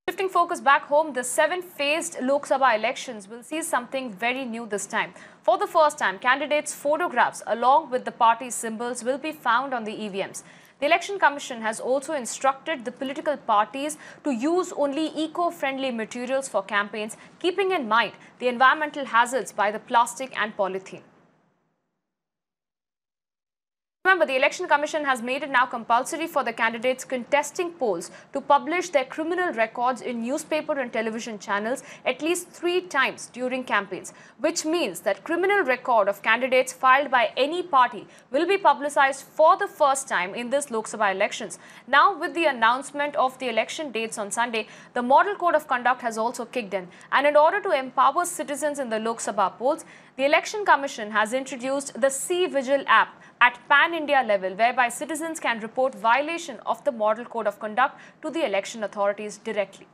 Shifting focus back home, the 7-phased Lok Sabha elections will see something very new this time. For the first time, candidates' photographs along with the party symbols will be found on the EVMs. The Election Commission has also instructed the political parties to use only eco-friendly materials for campaigns, keeping in mind the environmental hazards by the plastic and polythene. Remember, the Election Commission has made it now compulsory for the candidates contesting polls to publish their criminal records in newspaper and television channels at least 3 times during campaigns, which means that criminal record of candidates filed by any party will be publicized for the first time in this Lok Sabha elections. Now, with the announcement of the election dates on Sunday, the Model Code of Conduct has also kicked in. And in order to empower citizens in the Lok Sabha polls, the Election Commission has introduced the C-Vigil app at pan-India level, whereby citizens can report violation of the Model Code of Conduct to the election authorities directly.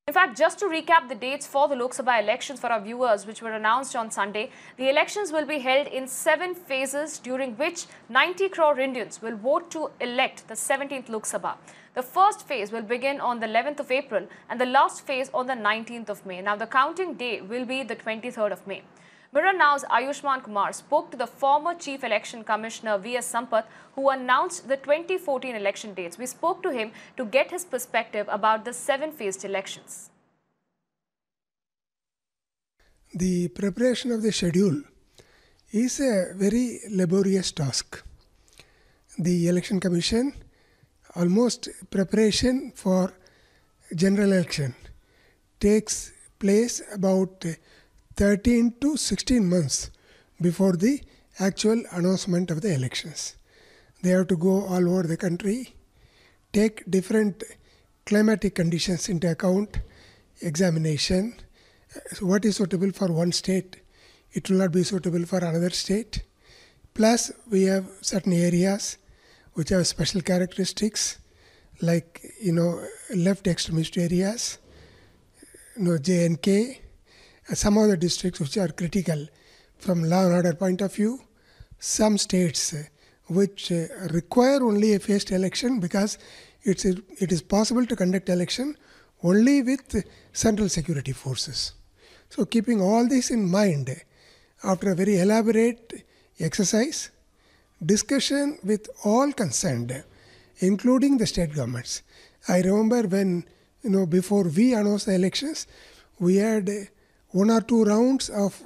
In fact, just to recap the dates for the Lok Sabha elections for our viewers, which were announced on Sunday, the elections will be held in 7 phases, during which 90 crore Indians will vote to elect the 17th Lok Sabha. The first phase will begin on the 11th of April and the last phase on the 19th of May. Now, the counting day will be the 23rd of May. Mirror Now's Ayushman Kumar spoke to the former Chief Election Commissioner V.S. Sampath, who announced the 2014 election dates. We spoke to him to get his perspective about the 7-phased elections. The preparation of the schedule is a very laborious task. The Election Commission, almost preparation for general election, takes place about 13 to 16 months before the actual announcement of the elections. They have to go all over the country, take different climatic conditions into account, examination. What is suitable for one state, it will not be suitable for another state. Plus, we have certain areas which have special characteristics, like left extremist areas, J&K, some other districts which are critical from law and order point of view, some states which require only a phased election because it is possible to conduct election only with central security forces. So keeping all this in mind, after a very elaborate exercise, discussion with all concerned, including the state governments. I remember when, before we announced the elections, we had 1 or 2 rounds of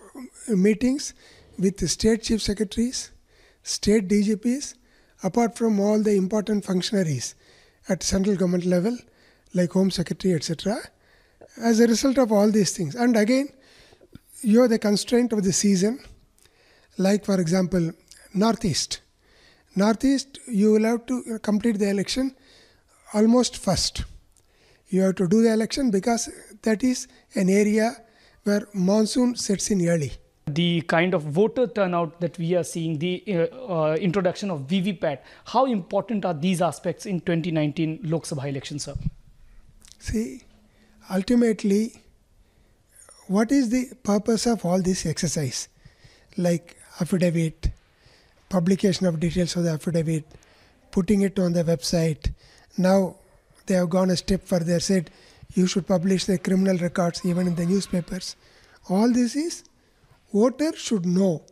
meetings with the state chief secretaries, state DGPs, apart from all the important functionaries at central government level, like Home Secretary, etc. As a result of all these things. And again, you have the constraint of the season, like for example, Northeast. Northeast, you will have to complete the election almost first. You have to do the election because that is an area where monsoon sets in early. The kind of voter turnout that we are seeing, the introduction of VVPAT, how important are these aspects in 2019 Lok Sabha elections, sir? See, ultimately, what is the purpose of all this exercise? Like affidavit, publication of details of the affidavit, putting it on the website. Now, they have gone a step further, said you should publish the criminal records even in the newspapers. All this is, voters should know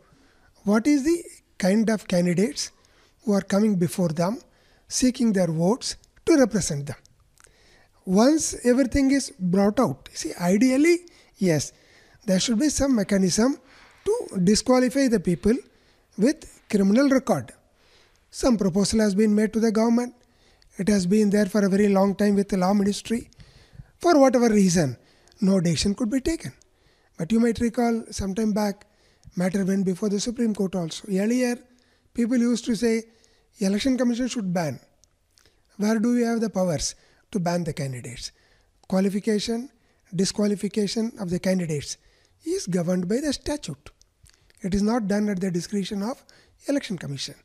what is the kind of candidates who are coming before them, seeking their votes to represent them. Once everything is brought out, see, ideally, yes, there should be some mechanism to disqualify the people with criminal record. Some proposal has been made to the government. It has been there for a very long time with the law ministry. For whatever reason, no decision could be taken. But you might recall some time back, matter went before the Supreme Court also. Earlier, people used to say, Election Commission should ban. Where do we have the powers to ban the candidates? Qualification, disqualification of the candidates is governed by the statute. It is not done at the discretion of Election Commission.